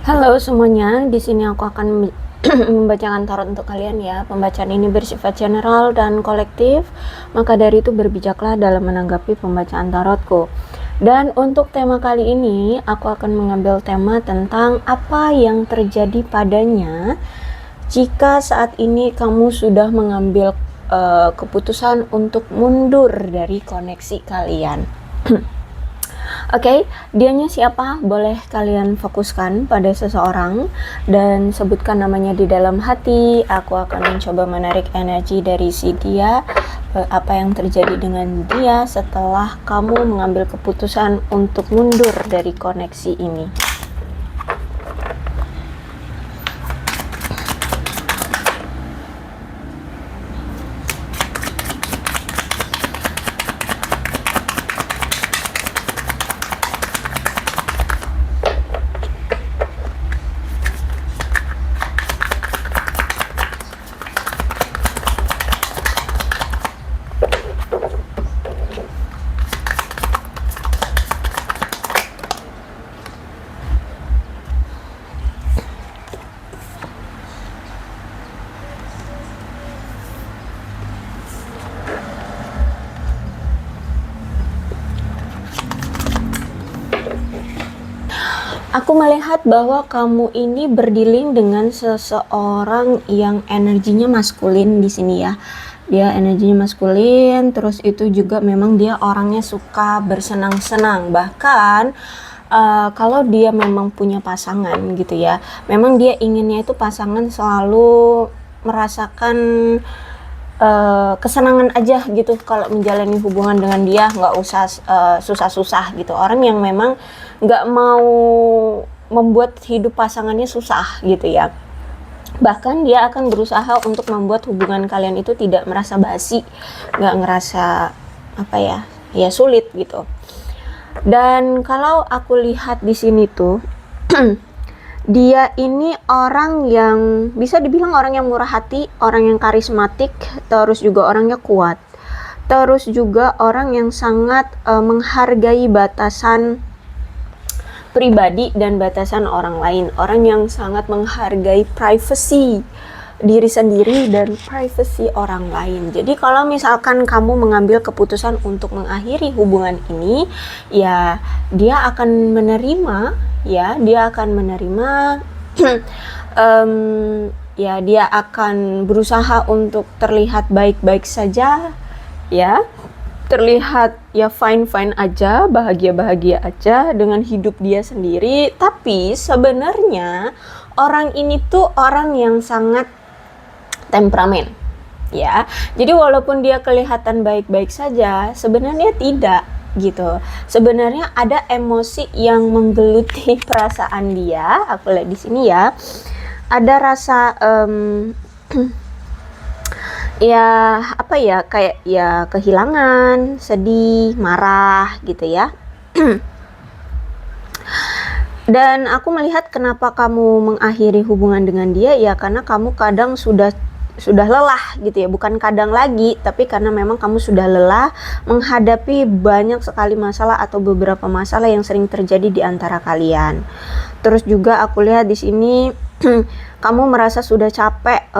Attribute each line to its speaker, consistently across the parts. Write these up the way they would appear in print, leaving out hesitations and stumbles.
Speaker 1: Halo semuanya, di sini aku akan membacakan tarot untuk kalian ya. Pembacaan ini bersifat general dan kolektif, maka dari itu berbijaklah dalam menanggapi pembacaan tarotku. Dan untuk tema kali ini, aku akan mengambil tema tentang apa yang terjadi padanya jika saat ini kamu sudah mengambil keputusan untuk mundur dari koneksi kalian. Oke, dianya siapa? Boleh kalian fokuskan pada seseorang dan sebutkan namanya di dalam hati. Aku akan mencoba menarik energi dari si dia. Apa yang terjadi dengan dia setelah kamu mengambil keputusan untuk mundur dari koneksi ini. Aku melihat bahwa kamu ini berdealing dengan seseorang yang energinya maskulin di sini ya. Dia energinya maskulin, terus itu juga memang dia orangnya suka bersenang-senang. Bahkan kalau dia memang punya pasangan gitu ya, memang dia inginnya itu pasangan selalu merasakan kesenangan aja gitu kalau menjalani hubungan dengan dia, nggak usah susah-susah gitu. Orang yang memang nggak mau membuat hidup pasangannya susah gitu ya. Bahkan dia akan berusaha untuk membuat hubungan kalian itu tidak merasa basi, nggak ngerasa ya sulit gitu. Dan kalau aku lihat di sini tuh dia ini orang yang bisa dibilang orang yang murah hati, orang yang karismatik, terus juga orangnya kuat. Terus juga orang yang sangat menghargai batasan pribadi dan batasan orang lain. Orang yang sangat menghargai privacy diri sendiri dan privacy orang lain. Jadi kalau misalkan kamu mengambil keputusan untuk mengakhiri hubungan ini, ya dia akan menerima, ya dia akan berusaha untuk terlihat baik-baik saja, ya terlihat ya fine-fine aja, bahagia-bahagia aja dengan hidup dia sendiri. Tapi sebenarnya orang ini tuh orang yang sangat temperamen ya. Jadi walaupun dia kelihatan baik-baik saja, sebenarnya tidak gitu. Sebenarnya ada emosi yang menggeluti perasaan dia. Aku lihat di sini ya. Ada rasa kayak ya kehilangan, sedih, marah gitu ya. Dan aku melihat kenapa kamu mengakhiri hubungan dengan dia ya karena kamu kadang sudah lelah gitu ya, bukan kadang lagi, tapi karena memang kamu sudah lelah menghadapi banyak sekali masalah atau beberapa masalah yang sering terjadi di antara kalian. Terus juga aku lihat di sini kamu merasa sudah capek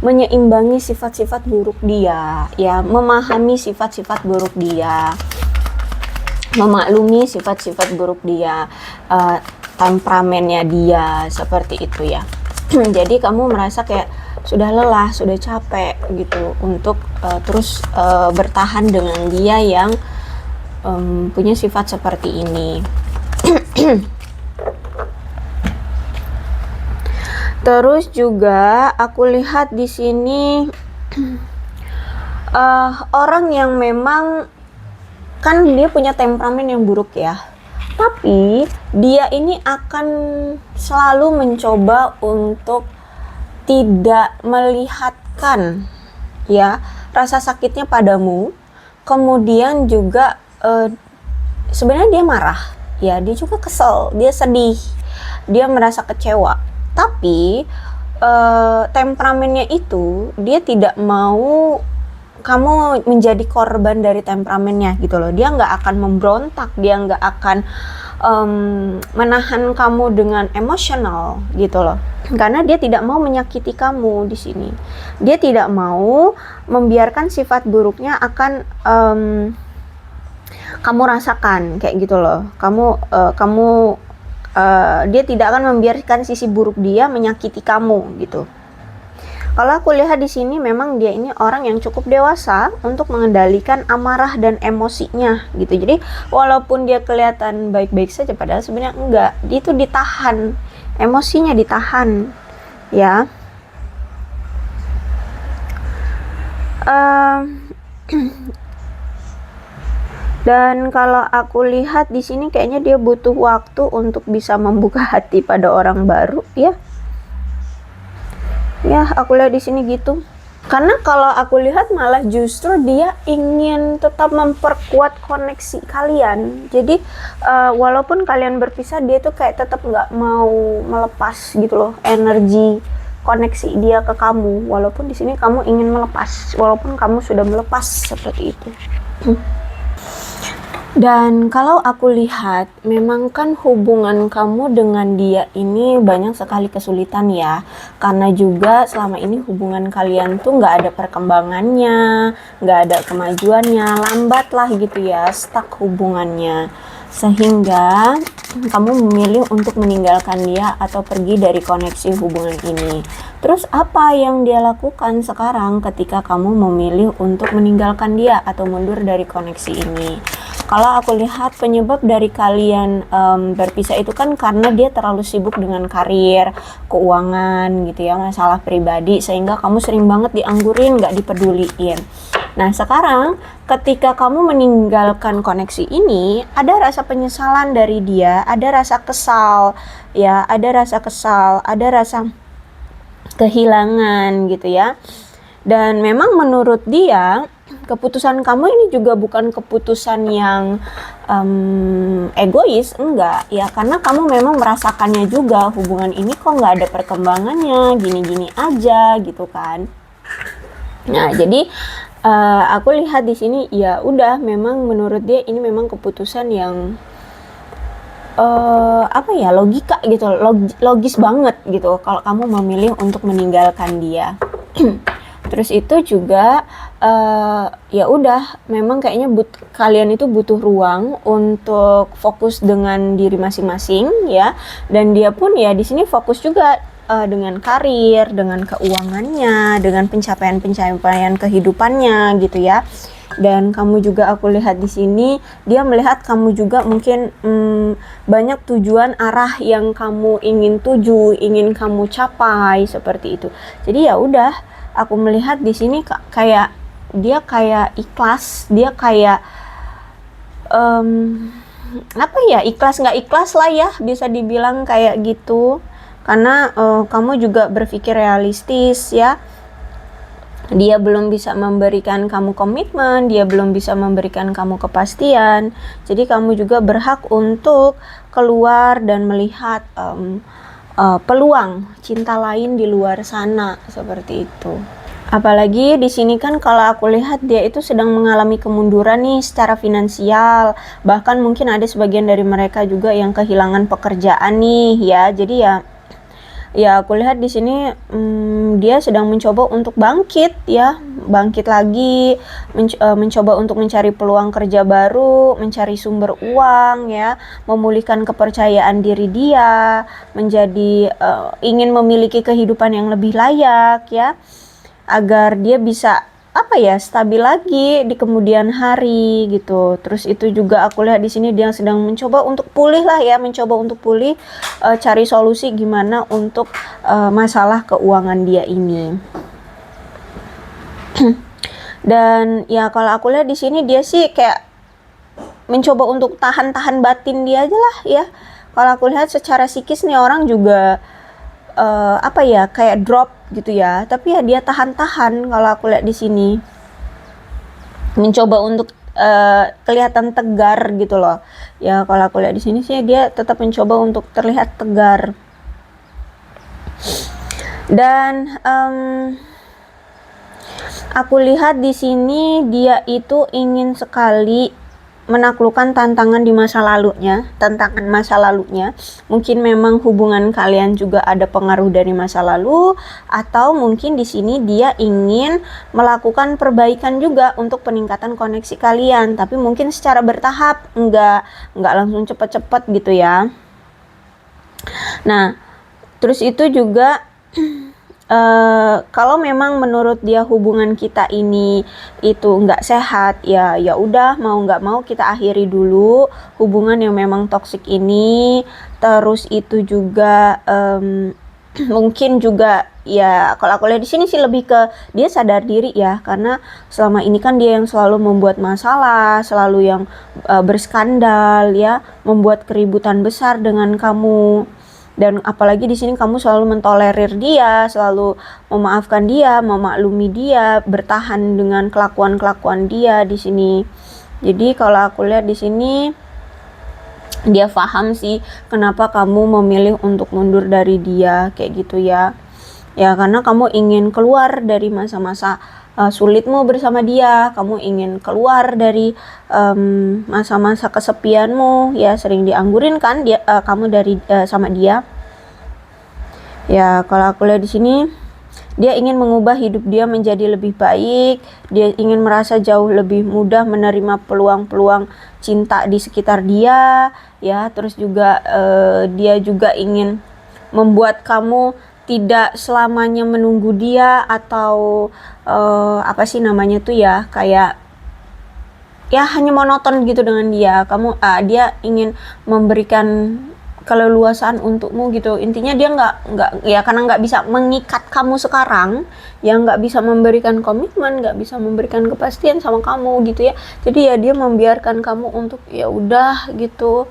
Speaker 1: menyeimbangi sifat-sifat buruk dia, ya, memahami sifat-sifat buruk dia, memaklumi sifat-sifat buruk dia, temperamennya dia, seperti itu ya. Jadi kamu merasa kayak sudah lelah, sudah capek gitu untuk terus bertahan dengan dia yang punya sifat seperti ini. Terus juga aku lihat di sini orang yang memang kan dia punya temperamen yang buruk ya. Tapi dia ini akan selalu mencoba untuk tidak melihatkan ya rasa sakitnya padamu. Kemudian juga sebenarnya dia marah ya, dia juga kesel, dia sedih, dia merasa kecewa. Tapi temperamennya itu dia tidak mau kamu menjadi korban dari temperamennya gitu loh. Dia nggak akan memberontak, dia nggak akan menahan kamu dengan emosional gitu loh, karena dia tidak mau menyakiti kamu di sini. Dia tidak mau membiarkan sifat buruknya akan kamu rasakan kayak gitu loh. Dia tidak akan membiarkan sisi buruk dia menyakiti kamu gitu. Kalau aku lihat di sini memang dia ini orang yang cukup dewasa untuk mengendalikan amarah dan emosinya gitu. Jadi walaupun dia kelihatan baik-baik saja padahal sebenarnya enggak. Dia itu ditahan, emosinya ditahan ya. Dan kalau aku lihat di sini kayaknya dia butuh waktu untuk bisa membuka hati pada orang baru ya. Ya, aku lihat di sini gitu. Karena kalau aku lihat malah justru dia ingin tetap memperkuat koneksi kalian. Jadi walaupun kalian berpisah, dia tuh kayak tetap nggak mau melepas gitu loh energi koneksi dia ke kamu. Walaupun di sini kamu ingin melepas, walaupun kamu sudah melepas seperti itu. Dan kalau aku lihat, memang kan hubungan kamu dengan dia ini banyak sekali kesulitan ya. Karena juga selama ini hubungan kalian tuh nggak ada perkembangannya, nggak ada kemajuannya, lambat lah gitu ya, stuck hubungannya. Sehingga kamu memilih untuk meninggalkan dia atau pergi dari koneksi hubungan ini. Terus apa yang dia lakukan sekarang ketika kamu memilih untuk meninggalkan dia atau mundur dari koneksi ini? Kalau aku lihat penyebab dari kalian berpisah itu kan karena dia terlalu sibuk dengan karir, keuangan gitu ya, masalah pribadi, sehingga kamu sering banget dianggurin, gak dipeduliin. Nah sekarang ketika kamu meninggalkan koneksi ini, ada rasa penyesalan dari dia, ada rasa kesal ya, ada rasa kehilangan gitu ya. Dan memang menurut dia keputusan kamu ini juga bukan keputusan yang egois, enggak ya, karena kamu memang merasakannya juga, hubungan ini kok nggak ada perkembangannya, gini-gini aja gitu kan. Nah jadi aku lihat di sini ya udah, memang menurut dia ini memang keputusan yang logika gitu, logis banget gitu kalau kamu memilih untuk meninggalkan dia. Terus itu juga ya udah, memang kayaknya kalian itu butuh ruang untuk fokus dengan diri masing-masing ya, dan dia pun ya di sini fokus juga dengan karir, dengan keuangannya, dengan pencapaian kehidupannya gitu ya. Dan kamu juga aku lihat di sini dia melihat kamu juga mungkin banyak tujuan arah yang kamu ingin tuju, ingin kamu capai seperti itu. Jadi ya udah, aku melihat di sini kayak dia kayak ikhlas, dia kayak ikhlas nggak ikhlas lah ya, bisa dibilang kayak gitu. Karena kamu juga berpikir realistis ya. Dia belum bisa memberikan kamu komitmen, dia belum bisa memberikan kamu kepastian. Jadi kamu juga berhak untuk keluar dan melihat peluang cinta lain di luar sana seperti itu. Apalagi di sini kan kalau aku lihat dia itu sedang mengalami kemunduran nih secara finansial. Bahkan mungkin ada sebagian dari mereka juga yang kehilangan pekerjaan nih ya. Jadi ya aku lihat di sini dia sedang mencoba untuk bangkit lagi, mencoba untuk mencari peluang kerja baru, mencari sumber uang ya, memulihkan kepercayaan diri dia, menjadi ingin memiliki kehidupan yang lebih layak ya, agar dia bisa stabil lagi di kemudian hari gitu. Terus itu juga aku lihat di sini dia sedang mencoba untuk pulih lah ya, cari solusi gimana untuk masalah keuangan dia ini. Dan ya kalau aku lihat di sini dia sih kayak mencoba untuk tahan batin dia aja lah ya. Kalau aku lihat secara psikis nih orang juga kayak drop gitu ya, tapi ya dia tahan kalau aku lihat di sini, mencoba untuk kelihatan tegar gitu loh ya. Kalau aku lihat di sini sih dia tetap mencoba untuk terlihat tegar. Dan Aku lihat di sini dia itu ingin sekali menaklukkan tantangan di masa lalunya, tantangan masa lalunya. Mungkin memang hubungan kalian juga ada pengaruh dari masa lalu, atau mungkin di sini dia ingin melakukan perbaikan juga untuk peningkatan koneksi kalian, tapi mungkin secara bertahap, enggak langsung cepat-cepat gitu ya. Nah, terus itu juga kalau memang menurut dia hubungan kita ini itu nggak sehat, ya udah, mau nggak mau kita akhiri dulu hubungan yang memang toksik ini. Terus itu juga mungkin juga ya, kalau aku lihat di sini sih lebih ke dia sadar diri ya, karena selama ini kan dia yang selalu membuat masalah, selalu yang berskandal ya, membuat keributan besar dengan kamu. Dan apalagi di sini kamu selalu mentolerir dia, selalu memaafkan dia, memaklumi dia, bertahan dengan kelakuan-kelakuan dia di sini. Jadi kalau aku lihat di sini dia paham sih kenapa kamu memilih untuk mundur dari dia kayak gitu ya. Ya karena kamu ingin keluar dari masa-masa sulitmu bersama dia, kamu ingin keluar dari masa-masa kesepianmu ya, sering dianggurin kan dia, kamu dari sama dia. Ya kalau aku lihat di sini dia ingin mengubah hidup dia menjadi lebih baik, dia ingin merasa jauh lebih mudah menerima peluang-peluang cinta di sekitar dia ya. Terus juga dia juga ingin membuat kamu tidak selamanya menunggu dia, atau apa sih namanya tuh ya, kayak ya hanya monoton gitu dengan dia. Dia ingin memberikan keleluasaan untukmu gitu. Intinya dia nggak ya, karena nggak bisa mengikat kamu sekarang, ya nggak bisa memberikan komitmen, nggak bisa memberikan kepastian sama kamu gitu ya. Jadi ya dia membiarkan kamu untuk ya udah gitu.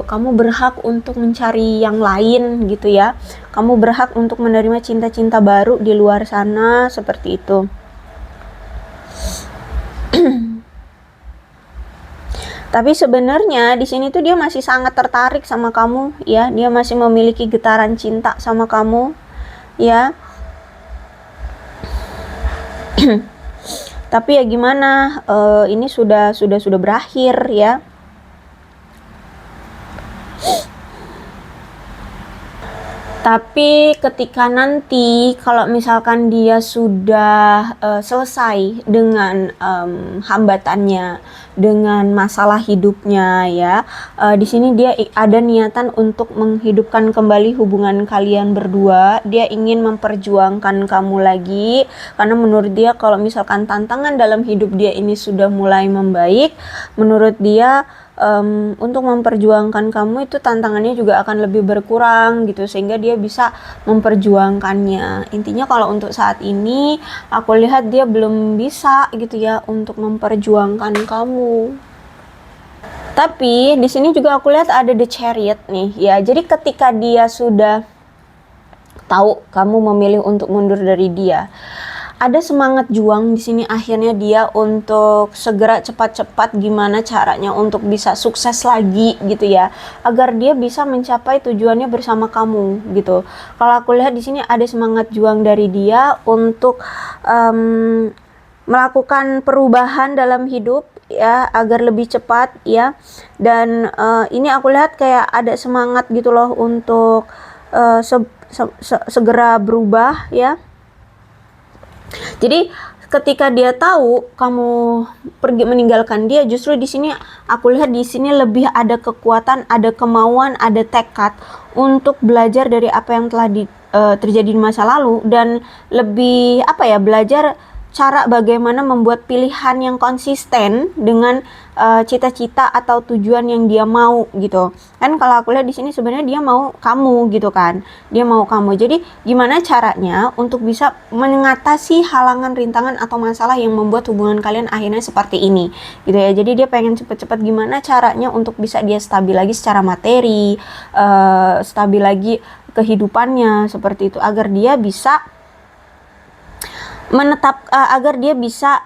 Speaker 1: Kamu berhak untuk mencari yang lain gitu ya. Kamu berhak untuk menerima cinta-cinta baru di luar sana, seperti itu. Tapi sebenarnya di sini tuh dia masih sangat tertarik sama kamu ya. Dia masih memiliki getaran cinta sama kamu ya. Tapi ya gimana, ini sudah berakhir ya. Tapi ketika nanti kalau misalkan dia sudah selesai dengan hambatannya, dengan masalah hidupnya ya, di sini dia ada niatan untuk menghidupkan kembali hubungan kalian berdua. Dia ingin memperjuangkan kamu lagi, karena menurut dia kalau misalkan tantangan dalam hidup dia ini sudah mulai membaik, menurut dia untuk memperjuangkan kamu itu tantangannya juga akan lebih berkurang gitu, sehingga dia bisa memperjuangkannya. Intinya kalau untuk saat ini aku lihat dia belum bisa gitu ya untuk memperjuangkan kamu. Tapi di sini juga aku lihat ada The Chariot nih ya. Jadi ketika dia sudah tahu kamu memilih untuk mundur dari dia, ada semangat juang di sini akhirnya dia untuk segera cepat-cepat gimana caranya untuk bisa sukses lagi gitu ya, agar dia bisa mencapai tujuannya bersama kamu gitu. Kalau aku lihat di sini ada semangat juang dari dia untuk melakukan perubahan dalam hidup ya, agar lebih cepat ya. Dan ini aku lihat kayak ada semangat gitu loh untuk segera berubah ya. Jadi ketika dia tahu kamu pergi meninggalkan dia, justru di sini aku lihat di sini lebih ada kekuatan, ada kemauan, ada tekad untuk belajar dari apa yang telah terjadi di masa lalu, dan lebih belajar cara bagaimana membuat pilihan yang konsisten dengan cita-cita atau tujuan yang dia mau gitu kan. Kalau aku lihat di sini sebenarnya dia mau kamu gitu kan, dia mau kamu. Jadi gimana caranya untuk bisa mengatasi halangan, rintangan atau masalah yang membuat hubungan kalian akhirnya seperti ini gitu ya. Jadi dia pengen cepet-cepet gimana caranya untuk bisa dia stabil lagi secara materi, stabil lagi kehidupannya seperti itu, agar dia bisa agar dia bisa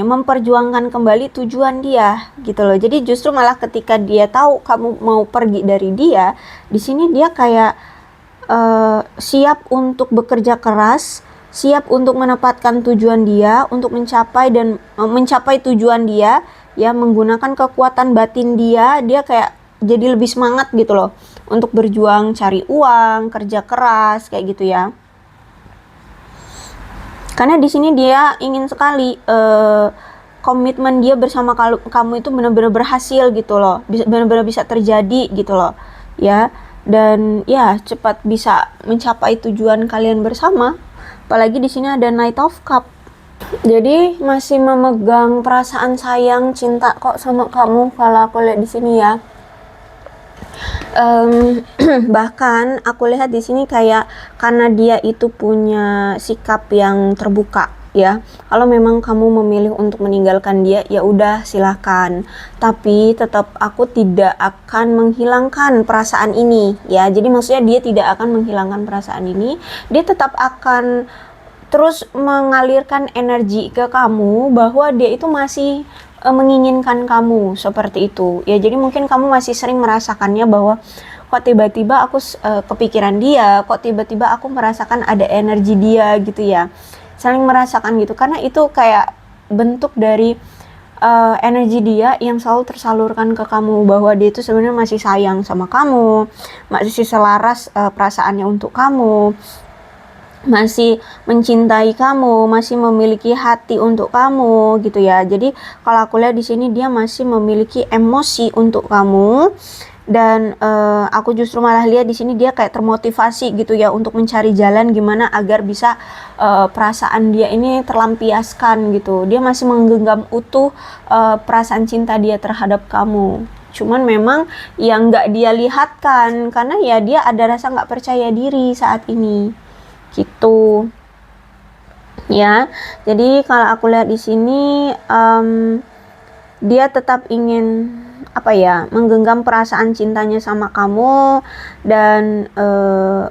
Speaker 1: memperjuangkan kembali tujuan dia gitu loh. Jadi justru malah ketika dia tahu kamu mau pergi dari dia, di sini dia kayak siap untuk bekerja keras, siap untuk menempatkan tujuan dia, untuk mencapai tujuan dia, ya, menggunakan kekuatan batin dia kayak jadi lebih semangat gitu loh untuk berjuang, cari uang, kerja keras kayak gitu ya. Karena di sini dia ingin sekali komitmen dia bersama kamu itu benar-benar berhasil gitu loh, benar-benar bisa terjadi gitu loh, ya. Dan ya cepat bisa mencapai tujuan kalian bersama. Apalagi di sini ada Knight of Cup. Jadi masih memegang perasaan sayang, cinta kok sama kamu kalau aku lihat di sini ya. Bahkan aku lihat di sini kayak karena dia itu punya sikap yang terbuka ya. Kalau memang kamu memilih untuk meninggalkan dia, ya udah silahkan. Tapi tetap aku tidak akan menghilangkan perasaan ini ya. Jadi maksudnya dia tidak akan menghilangkan perasaan ini. Dia tetap akan terus mengalirkan energi ke kamu bahwa dia itu masih menginginkan kamu seperti itu ya. Jadi mungkin kamu masih sering merasakannya bahwa kok tiba-tiba aku kepikiran dia, kok tiba-tiba aku merasakan ada energi dia gitu ya, saling merasakan gitu, karena itu kayak bentuk dari energi dia yang selalu tersalurkan ke kamu bahwa dia itu sebenarnya masih sayang sama kamu, masih selaras perasaannya untuk kamu, masih mencintai kamu, masih memiliki hati untuk kamu gitu ya. Jadi kalau aku lihat di sini dia masih memiliki emosi untuk kamu, dan aku justru malah lihat di sini dia kayak termotivasi gitu ya untuk mencari jalan gimana agar bisa perasaan dia ini terlampiaskan gitu. Dia masih menggenggam utuh perasaan cinta dia terhadap kamu. Cuman memang yang nggak dia lihatkan karena ya dia ada rasa nggak percaya diri saat ini. Gitu ya. Jadi kalau aku lihat di sini dia tetap ingin menggenggam perasaan cintanya sama kamu, dan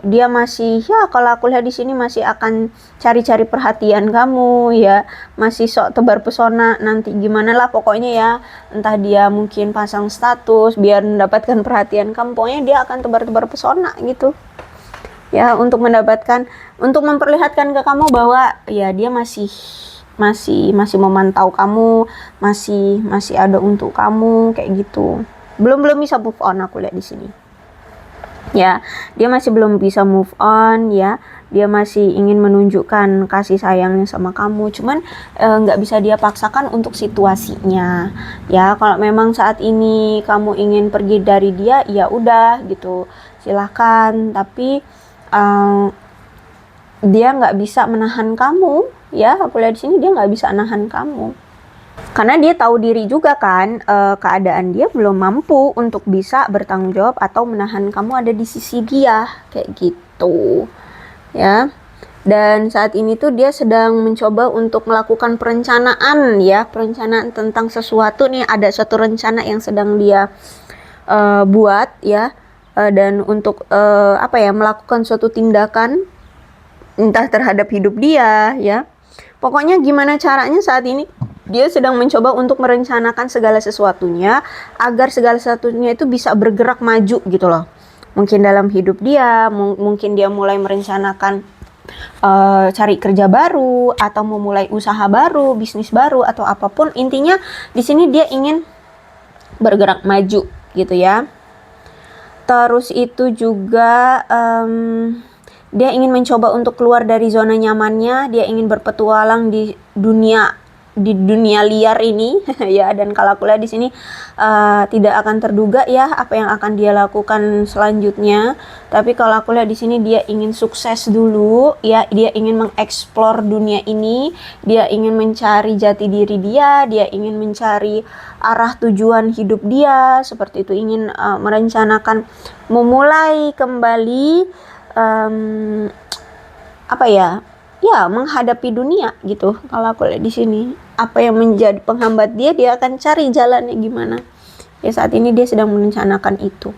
Speaker 1: dia masih ya, kalau aku lihat di sini masih akan cari-cari perhatian kamu ya, masih sok tebar pesona nanti gimana lah pokoknya ya, entah dia mungkin pasang status biar mendapatkan perhatian kamu, pokoknya dia akan tebar-tebar pesona gitu ya, untuk memperlihatkan ke kamu bahwa ya dia masih memantau kamu, masih ada untuk kamu kayak gitu. Belum bisa move on, aku lihat di sini. Ya, dia masih belum bisa move on ya. Dia masih ingin menunjukkan kasih sayangnya sama kamu, cuman nggak bisa dia paksakan untuk situasinya. Ya, kalau memang saat ini kamu ingin pergi dari dia, ya udah gitu, silahkan. Tapi dia nggak bisa menahan kamu ya. Aku lihat di sini dia nggak bisa nahan kamu karena dia tahu diri juga kan, keadaan dia belum mampu untuk bisa bertanggung jawab atau menahan kamu ada di sisi dia kayak gitu ya. Dan saat ini tuh dia sedang mencoba untuk melakukan perencanaan tentang sesuatu nih, ada suatu rencana yang sedang dia buat ya. Dan untuk melakukan suatu tindakan entah terhadap hidup dia ya. Pokoknya gimana caranya saat ini dia sedang mencoba untuk merencanakan segala sesuatunya agar segala sesuatunya itu bisa bergerak maju gitu loh. Mungkin dalam hidup dia, mungkin dia mulai merencanakan cari kerja baru atau memulai usaha baru, bisnis baru atau apapun. Intinya di sini dia ingin bergerak maju gitu ya. Terus itu juga dia ingin mencoba untuk keluar dari zona nyamannya, dia ingin berpetualang di dunia liar ini ya. Dan kalau aku lihat di sini tidak akan terduga ya apa yang akan dia lakukan selanjutnya. Tapi kalau aku lihat di sini dia ingin sukses dulu ya, dia ingin mengeksplor dunia ini, dia ingin mencari jati diri dia ingin mencari arah tujuan hidup dia, seperti itu, ingin merencanakan memulai kembali menghadapi dunia gitu. Kalau aku lihat di sini apa yang menjadi penghambat dia akan cari jalannya gimana ya. Saat ini dia sedang merencanakan itu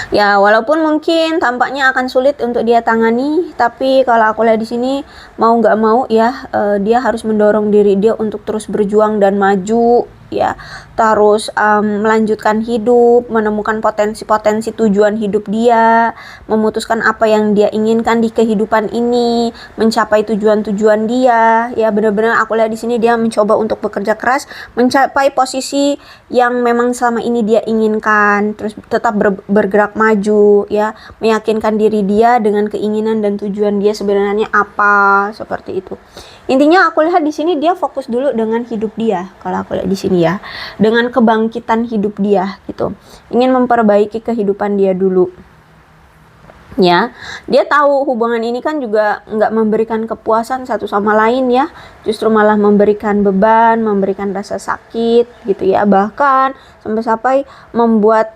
Speaker 1: ya, walaupun mungkin tampaknya akan sulit untuk dia tangani, tapi kalau aku lihat di sini mau nggak mau ya dia harus mendorong diri dia untuk terus berjuang dan maju ya. terus melanjutkan hidup, menemukan potensi-potensi tujuan hidup dia, memutuskan apa yang dia inginkan di kehidupan ini, mencapai tujuan-tujuan dia. Ya benar-benar aku lihat di sini dia mencoba untuk bekerja keras, mencapai posisi yang memang selama ini dia inginkan, terus tetap bergerak maju, ya, meyakinkan diri dia dengan keinginan dan tujuan dia sebenarnya apa, seperti itu. Intinya aku lihat di sini dia fokus dulu dengan hidup dia. Kalau aku lihat di sini ya, dengan kebangkitan hidup dia gitu. Ingin memperbaiki kehidupan dia dulu. Ya, dia tahu hubungan ini kan juga nggak memberikan kepuasan satu sama lain ya, justru malah memberikan beban, memberikan rasa sakit gitu ya, bahkan sampai-sampai membuat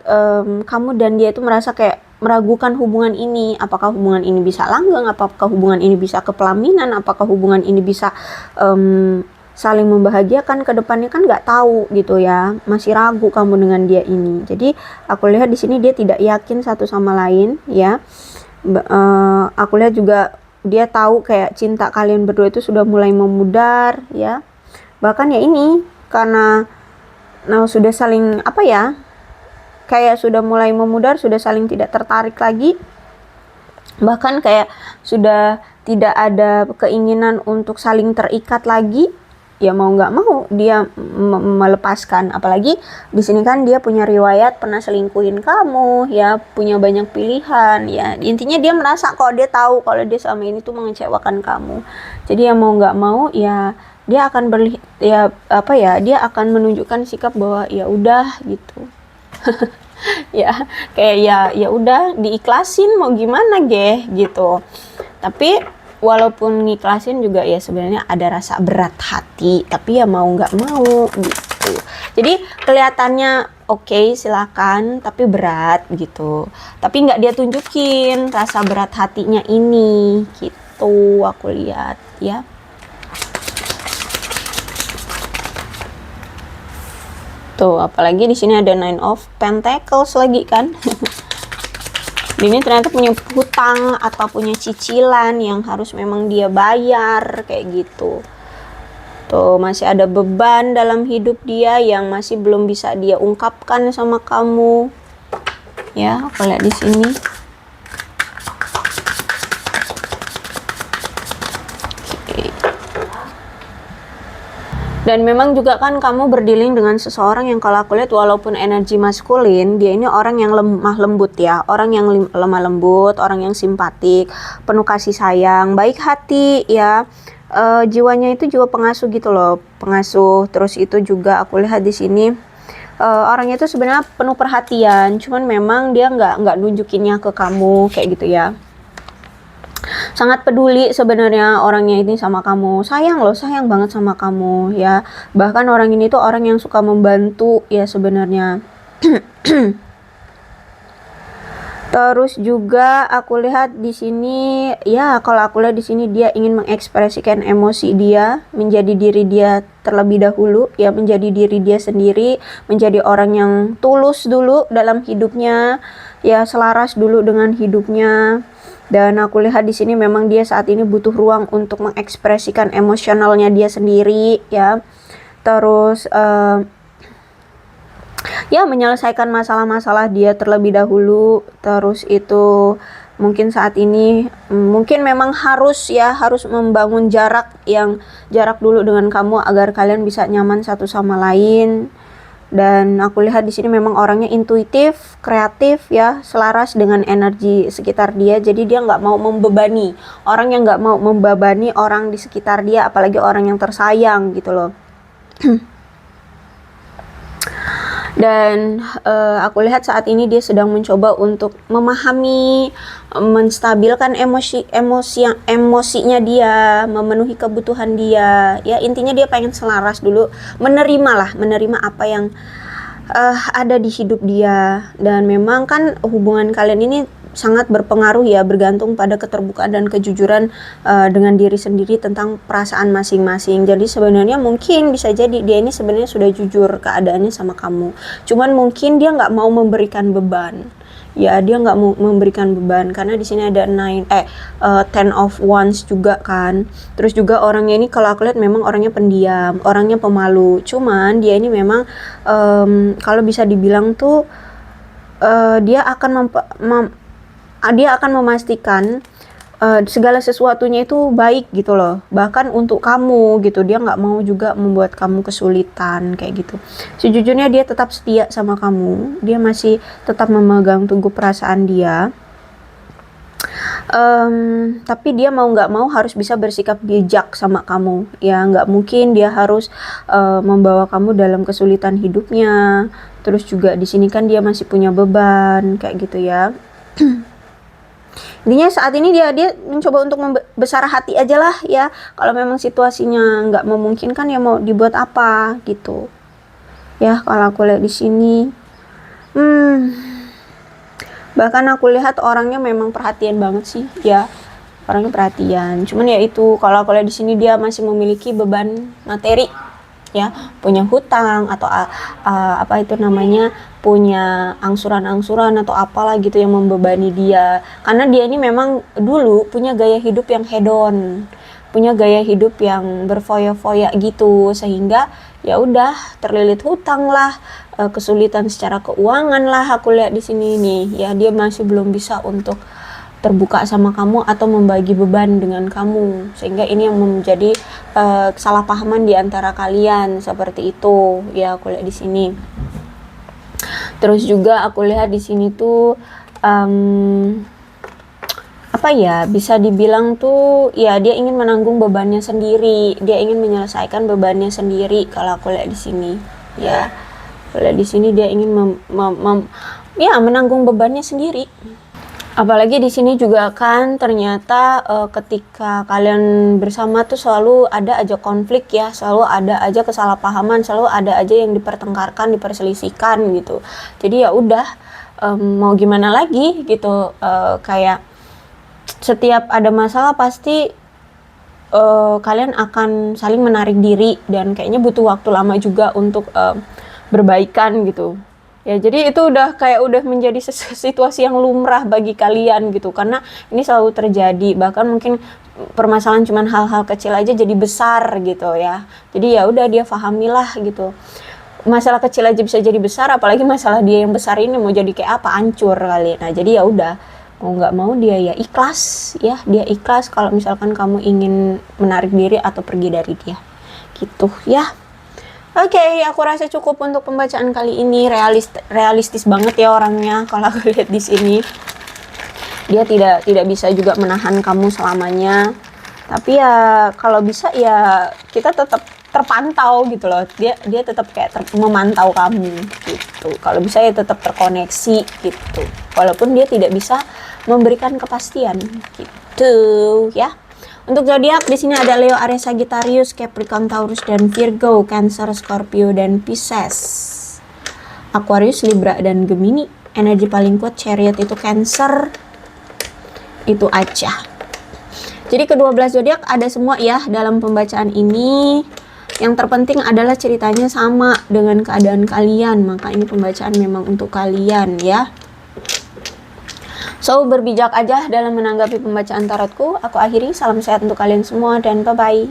Speaker 1: kamu dan dia itu merasa kayak meragukan hubungan ini, apakah hubungan ini bisa langgeng, apakah hubungan ini bisa ke pelaminan, apakah hubungan ini bisa saling membahagiakan ke depannya, kan nggak tahu gitu ya, masih ragu kamu dengan dia ini. Jadi aku lihat di sini dia tidak yakin satu sama lain ya. Aku lihat juga dia tahu kayak cinta kalian berdua itu sudah mulai memudar ya, bahkan ya ini karena sudah saling apa ya, kayak sudah mulai memudar, sudah saling tidak tertarik lagi, bahkan kayak sudah tidak ada keinginan untuk saling terikat lagi. Ya mau nggak mau dia melepaskan, apalagi di sini kan dia punya riwayat pernah selingkuhin kamu ya, punya banyak pilihan ya. Intinya dia merasa kalau dia tahu kalau dia selama ini tuh mengecewakan kamu, jadi ya mau nggak mau ya dia akan dia akan menunjukkan sikap bahwa ya udah gitu. Ya kayak ya udah diiklasin, mau gimana gitu. Tapi walaupun ngiklasin juga ya sebenarnya ada rasa berat hati, tapi ya mau nggak mau gitu. Jadi kelihatannya oke, silakan, tapi berat gitu. Tapi nggak dia tunjukin rasa berat hatinya ini gitu, aku lihat ya. Tuh, apalagi di sini ada Nine of Pentacles lagi kan. Ini ternyata punya hutang atau punya cicilan yang harus memang dia bayar kayak gitu. Tuh, masih ada beban dalam hidup dia yang masih belum bisa dia ungkapkan sama kamu. Ya, aku lihat di sini. Dan memang juga kan kamu berdealing dengan seseorang yang kalau aku lihat walaupun energi maskulin, dia ini orang yang lemah lembut ya, orang yang lemah lembut, orang yang simpatik, penuh kasih sayang, baik hati ya. Jiwanya itu jiwa pengasuh gitu loh, pengasuh. Terus itu juga aku lihat di sini orangnya itu sebenarnya penuh perhatian, cuman memang dia nggak nunjukinnya ke kamu kayak gitu ya. Sangat peduli sebenarnya orangnya ini sama kamu, sayang banget sama kamu ya. Bahkan orang ini tuh orang yang suka membantu ya sebenarnya. Terus juga aku lihat di sini ya, kalau aku lihat di sini dia ingin mengekspresikan emosi dia, menjadi diri dia terlebih dahulu ya, menjadi diri dia sendiri, menjadi orang yang tulus dulu dalam hidupnya ya, selaras dulu dengan hidupnya. Dan aku lihat di sini memang dia saat ini butuh ruang untuk mengekspresikan emosionalnya dia sendiri ya. Terus ya menyelesaikan masalah-masalah dia terlebih dahulu. Terus itu mungkin saat ini mungkin memang harus membangun jarak dulu dengan kamu agar kalian bisa nyaman satu sama lain. Dan aku lihat di sini memang orangnya intuitif, kreatif ya, selaras dengan energi sekitar dia. Jadi dia nggak mau membebani, orang yang nggak mau membebani orang di sekitar dia, apalagi orang yang tersayang gitu loh. Dan aku lihat saat ini dia sedang mencoba untuk memahami, menstabilkan emosinya dia, memenuhi kebutuhan dia. Ya intinya dia pengen selaras dulu, menerima apa yang ada di hidup dia. Dan memang kan hubungan kalian ini sangat berpengaruh ya, bergantung pada keterbukaan dan kejujuran dengan diri sendiri tentang perasaan masing-masing. Jadi sebenarnya mungkin bisa jadi dia ini sebenarnya sudah jujur keadaannya sama kamu, cuman mungkin dia nggak mau memberikan beban. Ya, dia nggak mau memberikan beban karena di sini ada ten of wands juga kan. Terus juga orangnya ini kalau aku lihat memang orangnya pendiam, orangnya pemalu. Cuman dia ini memang kalau bisa dibilang tuh dia akan memastikan segala sesuatunya itu baik gitu loh, bahkan untuk kamu gitu. Dia nggak mau juga membuat kamu kesulitan kayak gitu. Sejujurnya dia tetap setia sama kamu, dia masih tetap memegang teguh perasaan dia. Tapi dia mau nggak mau harus bisa bersikap bijak sama kamu ya. Nggak mungkin dia harus membawa kamu dalam kesulitan hidupnya. Terus juga di sini kan dia masih punya beban kayak gitu ya. Intinya saat ini dia mencoba untuk membesar hati aja lah ya. Kalau memang situasinya nggak memungkinkan ya mau dibuat apa gitu ya. Kalau aku lihat di sini bahkan aku lihat orangnya memang perhatian banget sih ya, orangnya perhatian. Cuman ya itu, kalau aku lihat di sini dia masih memiliki beban materi ya, punya hutang atau apa itu namanya, punya angsuran-angsuran atau apalah gitu yang membebani dia. Karena dia ini memang dulu punya gaya hidup yang hedon, punya gaya hidup yang berfoya-foya gitu, sehingga ya udah terlilit hutang lah, kesulitan secara keuangan lah. Aku lihat di sini nih ya, dia masih belum bisa untuk terbuka sama kamu atau membagi beban dengan kamu, sehingga ini yang menjadi kesalahpahaman di antara kalian seperti itu ya. Aku lihat di sini. Terus juga aku lihat di sini tuh apa ya, bisa dibilang tuh ya dia ingin menanggung bebannya sendiri, dia ingin menyelesaikan bebannya sendiri kalau aku lihat di sini ya. Aku lihat di sini dia ingin menanggung bebannya sendiri. Apalagi di sini juga kan ternyata ketika kalian bersama tuh selalu ada aja konflik ya, selalu ada aja kesalahpahaman, selalu ada aja yang dipertengkarkan, diperselisihkan gitu. Jadi ya udah, mau gimana lagi gitu, kayak setiap ada masalah pasti kalian akan saling menarik diri dan kayaknya butuh waktu lama juga untuk berbaikan gitu. Ya, jadi itu udah menjadi situasi yang lumrah bagi kalian gitu, karena ini selalu terjadi. Bahkan mungkin permasalahan cuman hal-hal kecil aja jadi besar gitu ya. Jadi ya udah, dia pahamilah gitu. Masalah kecil aja bisa jadi besar, apalagi masalah dia yang besar ini mau jadi kayak apa, hancur kali. Nah, jadi ya udah, mau nggak mau dia ya ikhlas ya, dia ikhlas kalau misalkan kamu ingin menarik diri atau pergi dari dia. Gitu ya. Oke, aku rasa cukup untuk pembacaan kali ini. Realistis banget ya orangnya kalau aku lihat di sini. Dia tidak bisa juga menahan kamu selamanya. Tapi ya kalau bisa ya kita tetap terpantau gitu loh. Dia tetap kayak memantau kamu gitu. Kalau bisa ya tetap terkoneksi gitu. Walaupun dia tidak bisa memberikan kepastian gitu ya. Untuk zodiak di sini ada Leo, Aries, Sagittarius, Capricorn, Taurus, dan Virgo, Cancer, Scorpio, dan Pisces. Aquarius, Libra, dan Gemini. Energi paling kuat Chariot itu Cancer. Itu aja. Jadi ke-12 zodiak ada semua ya dalam pembacaan ini. Yang terpenting adalah ceritanya sama dengan keadaan kalian, maka ini pembacaan memang untuk kalian ya. So, berbijak aja dalam menanggapi pembacaan tarotku. Aku akhiri, salam sehat untuk kalian semua dan bye-bye.